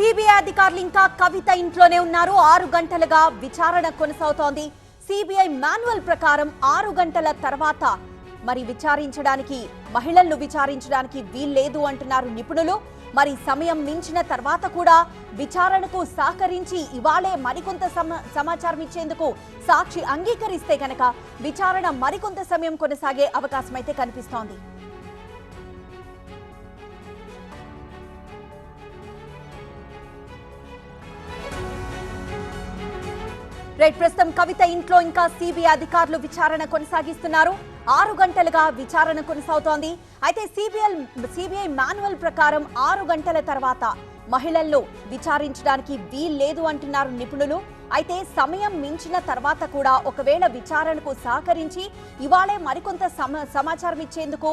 CBI అధికారులు ఇంకా కవిత ఇంట్లోనే ఉన్నారు. 6 గంటలుగా విచారణ కొనసాగుతోంది. సిబిఐ మాన్యువల్ ప్రకారం 6 గంటల తర్వాత మరి మహిళలను విచారించడానికి వీల్లేదు అంటున్నారు నిపుణులు. మరి సమయం మించిన తర్వాత కూడా విచారణకు సహకరించి ఇవాళే మరికొంత సమాచారం ఇచ్చేందుకు సాక్షి అంగీకరిస్తే కనుక విచారణ మరికొంత సమయం కొనసాగే అవకాశం అయితే కనిపిస్తోంది. ప్రస్తుతం కవిత ఇంట్లో ఇంకా సిబిఐ అధికారులు విచారణ కొనసాగిస్తున్నారు. 6 గంటలుగా విచారణ కొనసాగుతోంది. అయితే సిబిఐ మాన్యువల్ ప్రకారం 6 గంటల తర్వాత మహిళలను విచారించడానికి వీల్లేదు అంటున్నారు నిపుణులు. అయితే సమయం మించిన తర్వాత కూడా ఒకవేళ విచారణకు సహకరించి ఇవాళే మరికొంత సమాచారం ఇచ్చేందుకు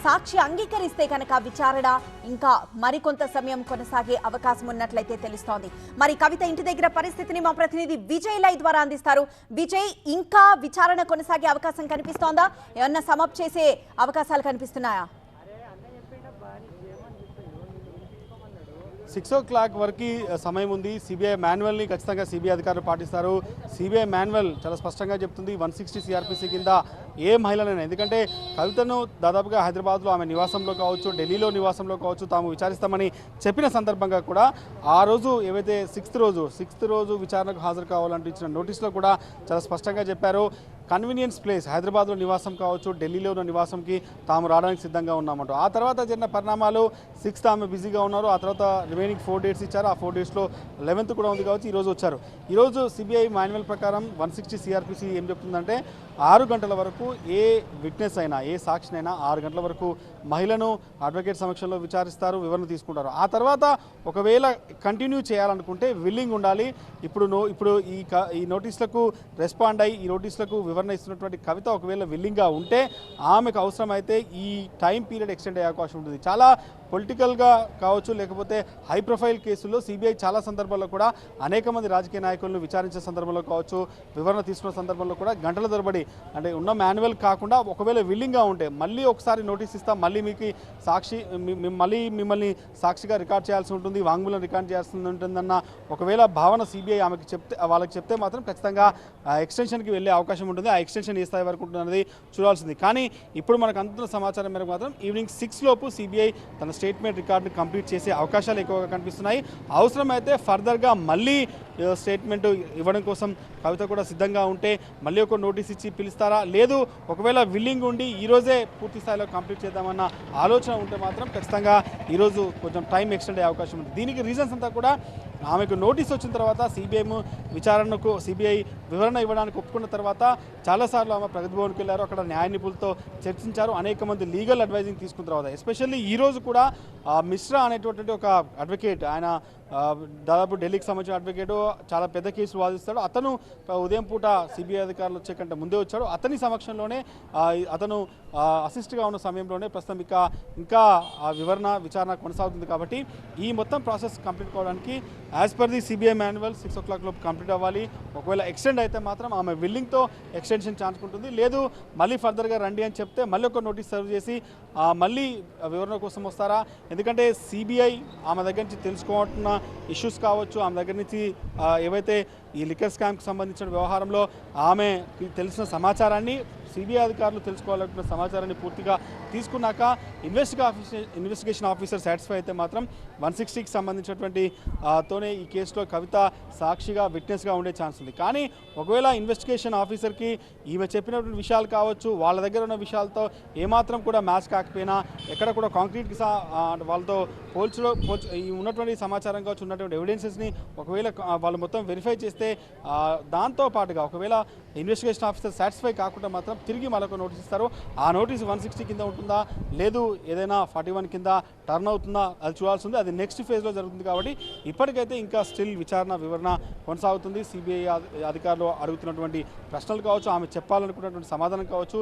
సాక్షి అంగీకరిస్తే కనుక విచారణ ఇంకా మరికొంత సమయం కొనసాగే అవకాశం ఉన్నట్లయితే తెలుస్తోంది. మరి కవిత ఇంటి దగ్గర పరిస్థితిని మా ప్రతినిధి విజయ్ లైవ్ ద్వారా అందిస్తారు. విజయ్, ఇంకా విచారణ కొనసాగే అవకాశం కనిపిస్తోందా? ఏమన్నా సమప్ చేసే అవకాశాలు కనిపిస్తున్నాయా? 6 o'clock వరకు సమయం ఉంది. సిబిఐ మాన్యువల్ని ఖచ్చితంగా సిబిఐ అధికారులు పాటిస్తారు. సిబిఐ మాన్యువల్ చాలా స్పష్టంగా చెప్తుంది 160 సిఆర్పిసి కింద ఏ మహిళనైనా, ఎందుకంటే కవితను దాదాపుగా హైదరాబాద్లో ఆమె నివాసంలో కావచ్చు, ఢిల్లీలో నివాసంలో కావచ్చు తాము విచారిస్తామని చెప్పిన సందర్భంగా కూడా ఆ రోజు ఏవైతే 6th రోజు విచారణకు హాజరు కావాలంటూ ఇచ్చిన నోటీసులో కూడా చాలా స్పష్టంగా చెప్పారు. కన్వీనియన్స్ ప్లేస్ హైదరాబాద్లో నివాసం కావచ్చు, ఢిల్లీలో ఉన్న నివాసంకి తాము రావడానికి సిద్ధంగా ఉన్నామంటూ. ఆ తర్వాత జరిగిన పరిణామాలు 6th ఆమె బిజీగా ఉన్నారు. ఆ తర్వాత రిమైనింగ్ 4 dates ఇచ్చారు. ఆ 4 daysలో 11th కూడా ఉంది కావచ్చు. ఈరోజు వచ్చారు. ఈరోజు సిబిఐ మాన్యువల్ ప్రకారం 160 సిఆర్పిసి ఏం చెప్తుందంటే 6 గంటల వరకు ఏ విట్నెస్ అయినా, ఏ సాక్షినైనా 6 గంటల వరకు మహిళను అడ్వకేట్ సమక్షంలో విచారిస్తారు, వివరణ తీసుకుంటారు. ఆ తర్వాత ఒకవేళ కంటిన్యూ చేయాలనుకుంటే విల్లింగ్ ఉండాలి. ఇప్పుడు ఈ నోటీసులకు రెస్పాండ్ అయ్యి ఈ నోటీసులకు వివరణ ఇస్తున్నటువంటి కవిత ఒకవేళ విల్లింగ్గా ఉంటే ఆమెకు అవసరమైతే ఈ టైం పీరియడ్ ఎక్స్టెండ్ అయ్యే అవకాశం ఉంటుంది. చాలా పొలిటికల్గా కావచ్చు, లేకపోతే హై ప్రొఫైల్ కేసుల్లో సిబిఐ చాలా సందర్భాల్లో కూడా అనేక మంది రాజకీయ నాయకులను విచారించే సందర్భంలో కావచ్చు, వివరణ తీసుకున్న సందర్భంలో కూడా గంటల తరబడి, అంటే ఉన్న మాన్యువల్ కాకుండా ఒకవేళ విల్లింగ్గా ఉంటే మళ్ళీ ఒకసారి నోటీస్ ఇస్తాం, మళ్ళీ మీకు మిమ్మల్ని సాక్షిగా రికార్డ్ చేయాల్సి ఉంటుంది, వాంగ్మూలం రికార్డ్ చేయాల్సి ఉంటుందన్న ఒకవేళ భావన సిబిఐ వాళ్ళకి చెప్తే మాత్రం ఖచ్చితంగా ఎక్స్టెన్షన్కి వెళ్ళే అవకాశం ఉంటుంది. ఆ ఎక్స్టెన్షన్ ఏ స్థాయి వరకు ఉంటుంది అనేది చూడాల్సింది. కానీ ఇప్పుడు మనకు అందుతున్న సమాచారం మేరకు మాత్రం ఈవినింగ్ 6 లోపు సిబిఐ తన స్టేట్మెంట్ రికార్డుని కంప్లీట్ చేసే అవకాశాలు ఎక్కువగా కనిపిస్తున్నాయి. అవసరమైతే ఫర్దర్గా మళ్ళీ స్టేట్మెంట్ ఇవ్వడం కోసం కవిత కూడా సిద్ధంగా ఉంటే మళ్ళీ ఒక నోటీస్ ఇచ్చి పిలుస్తారా, లేదు ఒకవేళ విల్లింగ్ ఉండి ఈరోజే పూర్తి స్థాయిలో కంప్లీట్ చేద్దామన్న ఆలోచన ఉంటే మాత్రం ఖచ్చితంగా ఈరోజు కొంచెం టైం ఎక్స్టెండ్ అయ్యే అవకాశం ఉంది. దీనికి రీజన్స్ అంతా కూడా ఆమెకు నోటీస్ వచ్చిన తర్వాత సిబిఐ వివరణ ఇవ్వడానికి ఒప్పుకున్న తర్వాత చాలాసార్లు ఆమె ప్రగతి భవన్కి వెళ్ళారు. అక్కడ న్యాయ నిపుణులతో చర్చించారు. అనేక మంది లీగల్ అడ్వైజింగ్ తీసుకున్న తర్వాత ఎస్పెషల్లీ ఈరోజు కూడా మిశ్రా అనేటువంటి ఒక అడ్వకేట్, ఆయన దాదాపు ఢిల్లీకి సంబంధించిన అడ్వకేటు, చాలా పెద్ద కేసులు వాదిస్తాడు. అతను ఉదయం పూట సిబిఐ అధికారులు వచ్చే కంటే ముందే వచ్చాడు. అతని సమక్షంలోనే అతను అసిస్ట్గా ఉన్న సమయంలోనే ప్రస్తుతం ఇంకా విచారణ కొనసాగుతుంది. కాబట్టి ఈ మొత్తం ప్రాసెస్ కంప్లీట్ కావడానికి as per the CBI manual 6 o'clock లోపు కంప్లీట్ అవ్వాలి. ఒకవేళ ఎక్స్టెండ్ అయితే మాత్రం ఆమె విల్లింగ్తో ఎక్స్టెన్షన్ ఛాన్స్ ఉంటుంది. లేదు మళ్ళీ ఫర్దర్గా రండి అని చెప్తే మళ్ళీ ఒక నోటీస్ సర్వ్ చేసి మళ్ళీ వివరణ కోసం వస్తారా? ఎందుకంటే సిబిఐ ఆమె దగ్గర నుంచి తెలుసుకోవాలన్న ఇష్యూస్ కావచ్చు, ఆమె దగ్గర నుంచి ఏవైతే ఈ లిక్కర్ స్కామ్కి సంబంధించిన వ్యవహారంలో ఆమెకి తెలిసిన సమాచారాన్ని సిబిఐ అధికారులు తెలుసుకోవాలనుకున్న సమాచారాన్ని పూర్తిగా తీసుకున్నాక ఇన్వెస్టిగేషన్ ఆఫీసర్ సాటిస్ఫై అయితే మాత్రం 160కి సంబంధించినటువంటి తోనే ఈ కేసులో కవిత సాక్షిగా విట్నెస్గా ఉండే ఛాన్స్ ఉంది. కానీ ఒకవేళ ఇన్వెస్టిగేషన్ ఆఫీసర్కి ఈమె చెప్పినటువంటి విషయాలు కావచ్చు, వాళ్ళ దగ్గర ఉన్న విషయాలతో ఏమాత్రం కూడా మ్యాచ్ కాకపోయినా, ఎక్కడ కూడా కాంక్రీట్కి వాళ్ళతో ఈ ఉన్నటువంటి సమాచారం కావచ్చు, ఉన్నటువంటి ఎవిడెన్సెస్ని ఒకవేళ వాళ్ళు మొత్తం వెరిఫై చేస్తే దాంతో పాటుగా ఒకవేళ ఇన్వెస్టిగేషన్ ఆఫీసర్ సాటిస్ఫై కాకుండా మాత్రం తిరిగి మరొక నోటీస్ ఇస్తారు. ఆ నోటీస్ 160 కింద ఉంటుందా, లేదు ఏదైనా 41 కింద టర్న్ అవుతుందా, అది చూడాల్సి ఉంది. అది నెక్స్ట్ ఫేజ్లో జరుగుతుంది. కాబట్టి ఇప్పటికైతే ఇంకా స్టిల్ వివరణ కొనసాగుతుంది. సిబిఐ అధికారులు అడుగుతున్నటువంటి ప్రశ్నలు కావచ్చు, ఆమె చెప్పాలనుకున్నటువంటి సమాధానం కావచ్చు,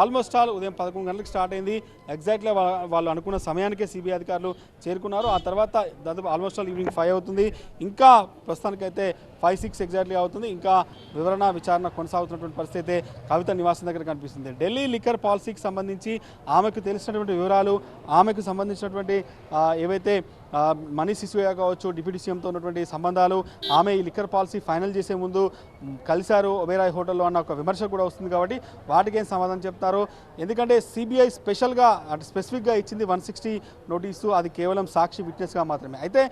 ఆల్మోస్ట్ ఆల్ ఉదయం 11 గంటలకు స్టార్ట్ అయింది. ఎగ్జాక్ట్లీ వాళ్ళు అనుకున్న సమయానికే సిబిఐ అధికారులు చేరుకున్నారు. ఆ తర్వాత దాదాపు ఆల్మోస్ట్ ఆల్ ఈవినింగ్ 5 అవుతుంది. ఇంకా ప్రస్తుతానికైతే 5-6 ఎగ్జాక్ట్లీ అవుతుంది. ఇంకా విచారణ కొనసాగుతున్నటువంటి పరిస్థితి కవిత నివాసం దగ్గర కనిపిస్తుంది. ఢిల్లీ లిక్కర్ పాలసీకి సంబంధించి ఆమెకు తెలిసినటువంటి వివరాలు, ఆమెకు సంబంధించినటువంటి ఏవైతే మనీష్ సిసోడియా కావచ్చు, డిప్యూటీ సీఎంతో ఉన్నటువంటి సంబంధాలు, ఆమె ఈ లిక్కర్ పాలసీ ఫైనల్ చేసే ముందు కలిశారు ఒబేరాయ్ హోటల్లో అన్న ఒక విమర్శ కూడా వస్తుంది. కాబట్టి వాటికి ఏం సమాధానం చెప్తారు? ఎందుకంటే సిబిఐ స్పెషల్గా అంటే స్పెసిఫిక్గా ఇచ్చింది 160 నోటీసు, అది కేవలం సాక్షి విట్నెస్గా మాత్రమే. అయితే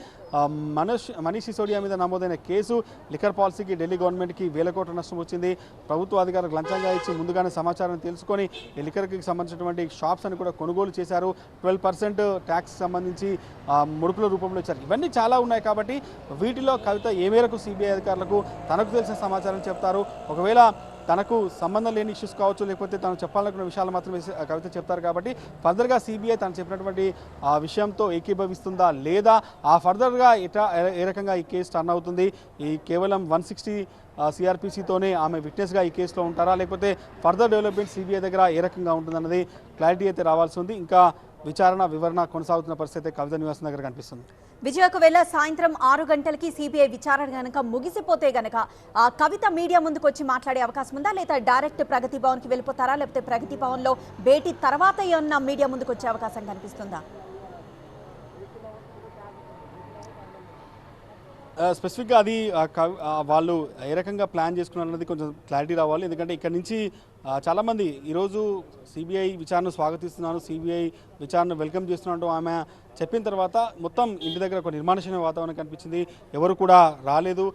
మనీష్ సిసోడియా మీద నమోదైన కేసు లిక్కర్ పాలసీకి ఢిల్లీ గవర్నమెంట్కి వేల కోట్ల నష్టం వచ్చింది. ప్రభుత్వ అధికారులకు లంచంగా ఇచ్చి ముందుగానే సమాచారం తెలుసుకొని ఈ లిక్కర్కి సంబంధించినటువంటి షాప్స్ అని కూడా కొనుగోలు చేశారు. 12% ట్యాక్స్ సంబంధించి ముడుపుల రూపంలో ఇచ్చారు. ఇవన్నీ చాలా ఉన్నాయి. కాబట్టి వీటిలో కవిత ఏ మేరకు సిబిఐ అధికారులకు తనకు తెలిసిన సమాచారం చెప్తారు? ఒకవేళ తనకు సంబంధం లేని ఇష్యూస్ కావచ్చు, లేకపోతే తను చెప్పాలనుకున్న విషయాలు మాత్రమే కవిత చెప్తారు. కాబట్టి ఫర్దర్గా సిబిఐ తను చెప్పినటువంటి ఆ విషయంతో ఏకీభవిస్తుందా లేదా, ఆ ఫర్దర్గా ఏ రకంగా ఈ కేసు టర్న్ అవుతుంది? ఈ కేవలం 160 సిఆర్పిసితోనే ఆమె విట్నెస్గా ఈ కేసులో ఉంటారా, లేకపోతే ఫర్దర్ డెవలప్మెంట్ సిబిఐ దగ్గర ఏ రకంగా ఉంటుందన్నది క్లారిటీ అయితే రావాల్సి ఉంది. ఇంకా వివరణ కొనసాగుతున్న పరిస్థితి కవిత నివాసం దగ్గర కనిపిస్తుంది. విజయ్, ఒకవేళ సాయంత్రం 6 గంటలకి సిబిఐ విచారణ గనక ముగిసిపోతే గనక కవిత మీడియా ముందుకు వచ్చి మాట్లాడే అవకాశం ఉందా, లేదా డైరెక్ట్ ప్రగతి భవన్కి వెళ్ళిపోతారా, లేకపోతే ప్రగతి భవన్లో భేటీ తర్వాత ఏమన్నా మీడియా ముందుకు వచ్చే అవకాశం కనిపిస్తుందా? స్పెసిఫిక్గా అది వాళ్ళు ఏ రకంగా ప్లాన్ చేసుకున్నారన్నది కొంచెం క్లారిటీ రావాలి. ఎందుకంటే ఇక్కడ నుంచి చాలామంది ఈరోజు సిబిఐ విచారణ స్వాగతిస్తున్నాను, సిబిఐ విచారణ వెల్కమ్ చేస్తున్నట్టు ఆమె చెప్పిన తర్వాత మొత్తం ఇంటి దగ్గర ఒక నిర్మానుష్యమైన వాతావరణం కనిపించింది. ఎవరు కూడా రాలేదు.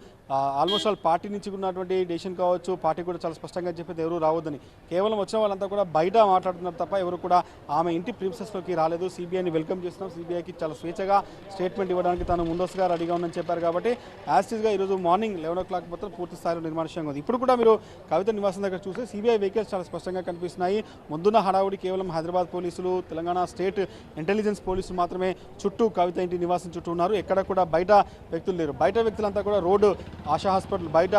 ఆల్మోస్ట్ ఆల్ పార్టీ నుంచి ఉన్నటువంటి డెసిషన్ కావచ్చు, పార్టీ కూడా చాలా స్పష్టంగా చెప్పేది ఎవరు రావద్దని. కేవలం వచ్చిన వాళ్ళంతా కూడా బయట మాట్లాడుతున్నారు తప్ప ఎవరు కూడా ఆమె ఇంటి ప్రిన్సెస్లోకి రాలేదు. సిబిఐని వెల్కమ్ చేస్తున్నాం, సిబిఐకి చాలా స్వేచ్ఛగా స్టేట్మెంట్ ఇవ్వడానికి తాను ముందస్తుగా రెడీగా ఉందని చెప్పారు. కాబట్టి యాస్టీస్గా ఈరోజు మార్నింగ్ 11 o'clock మొత్తం పూర్తి స్థాయిలో నిర్మానుష్యంగా ఉంది. ఇప్పుడు కూడా మీరు కవిత నివాసం దగ్గర చూస్తే సిబిఐ వెహికల్స్ చాలా స్పష్టంగా కనిపిస్తున్నాయి. ముందున్న హడావుడి కేవలం హైదరాబాద్ పోలీసులు, తెలంగాణ స్టేట్ ఇంటెలిజెన్స్ పోలీసులు మాత్రమే చుట్టూ కవిత ఇంటి నివాసం చుట్టూ ఉన్నారు. ఎక్కడ కూడా బయట వ్యక్తులు లేరు. బయట వ్యక్తులంతా కూడా రోడ్డు ఆశా హాస్పిటల్ బయట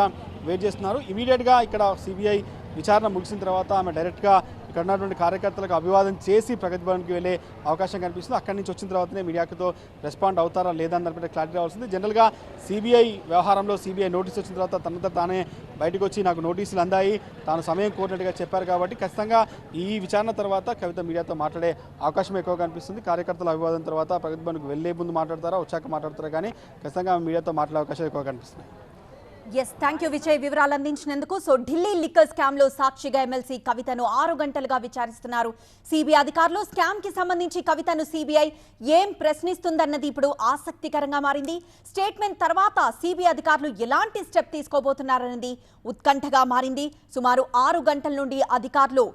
వెయిట్ చేస్తున్నారు. ఇమీడియట్గా ఇక్కడ సిబిఐ విచారణ ముగిసిన తర్వాత ఆమె డైరెక్ట్గా ఇక్కడ ఉన్నటువంటి కార్యకర్తలకు అభివాదం చేసి ప్రగతి భవన్కి వెళ్ళే అవకాశం కనిపిస్తుంది. అక్కడి నుంచి వచ్చిన తర్వాతనే మీడియాతో రెస్పాండ్ అవుతారా లేదా అని దానిపై క్లారిటీ రావాల్సింది. జనరల్గా సిబిఐ వ్యవహారంలో సిబిఐ నోటీస్ వచ్చిన తర్వాత తనంతా తానే బయటకు వచ్చి నాకు నోటీసులు అందాయి, తాను సమయం కోరినట్టుగా చెప్పారు. కాబట్టి ఖచ్చితంగా ఈ విచారణ తర్వాత కవిత మీడియాతో మాట్లాడే అవకాశం ఎక్కువ కనిపిస్తుంది. కార్యకర్తల అభివాదం తర్వాత ప్రగతి భవన్కి వెళ్ళే ముందు మాట్లాడతారా, వచ్చాక మాట్లాడతారా, కానీ ఖచ్చితంగా మీడియాతో మాట్లాడే అవకాశాలు ఎక్కువ కనిపిస్తున్నాయి. ఎస్, థ్యాంక్ యూ విజయ్, వివరాలు అందించినందుకు. సో ఢిల్లీ లిక్కర్ స్కామ్ లో సాక్షిగా ఎమ్మెల్సీ కవితను 6 గంటలుగా విచారిస్తున్నారు సిబిఐ అధికారులు. స్కామ్ కి సంబంధించి కవితను సిబిఐ ఏం ప్రశ్నిస్తుందన్నది ఇప్పుడు ఆసక్తికరంగా మారింది. స్టేట్మెంట్ తర్వాత సిబిఐ అధికారులు ఎలాంటి స్టెప్ తీసుకోబోతున్నారన్నది ఉత్కంఠగా మారింది. సుమారు 6 గంటల నుండి అధికారులు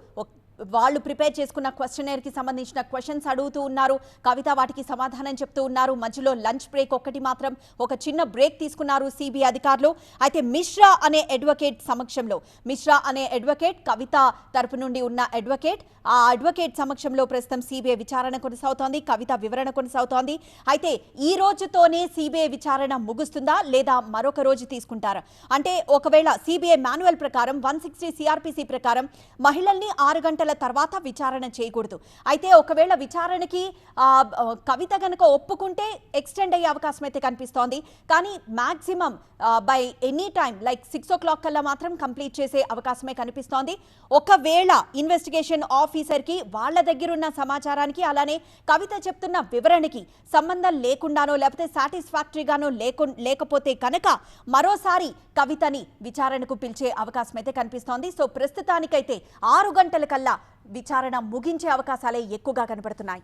వాళ్ళు ప్రిపేర్ చేసుకున్న క్వశ్చనర్కి సంబంధించిన క్వశ్చన్స్ అడుగుతూ ఉన్నారు. కవిత వాటికి సమాధానం చెప్తూ ఉన్నారు. మధ్యలో లంచ్ బ్రేక్ ఒక్కటి మాత్రం ఒక చిన్న బ్రేక్ తీసుకున్నారు సిబిఐ అధికారులు. అయితే మిశ్రా అనే అడ్వకేట్ సమక్షంలో, మిశ్రా అనే అడ్వకేట్ కవిత తరపు నుండి ఉన్న అడ్వకేట్, ఆ అడ్వకేట్ సమక్షంలో ప్రస్తుతం సిబిఐ విచారణ కొనసాగుతోంది, కవిత వివరణ కొనసాగుతోంది. అయితే ఈ రోజుతోనే సిబిఐ విచారణ ముగుస్తుందా లేదా మరొక రోజు తీసుకుంటారా? అంటే ఒకవేళ సిబిఐ మాన్యువల్ ప్రకారం 160 సిఆర్పిసి ప్రకారం మహిళల్ని 6 గంటల తర్వాత విచారణ చేయకూడదు. అయితే ఒకవేళ విచారణకి కవిత గనక ఒప్పుకుంటే ఎక్స్టెండ్ అయ్యే అవకాశం అయితే కనిపిస్తోంది. కానీ maximum by any time like 6 o'clock కల్లా మాత్రం కంప్లీట్ చేసే అవకాశమే కనిపిస్తోంది. ఒకవేళ ఇన్వెస్టిగేషన్ ఆఫీసర్కి వాళ్ళ దగ్గరున్న సమాచారానికి, అలానే కవిత చెప్తున్న వివరణకి సంబంధం లేకుండానో లేకపోతే సాటిస్ఫాక్టరీగానో లేకపోతే కనుక మరోసారి కవితని విచారణకు పిలిచే అవకాశం అయితే కనిపిస్తోంది. సో ప్రస్తుతానికైతే 6 గంటల కల్లా విచారణ ముగించే అవకాశాలే ఎక్కువగా కనబడుతున్నాయి.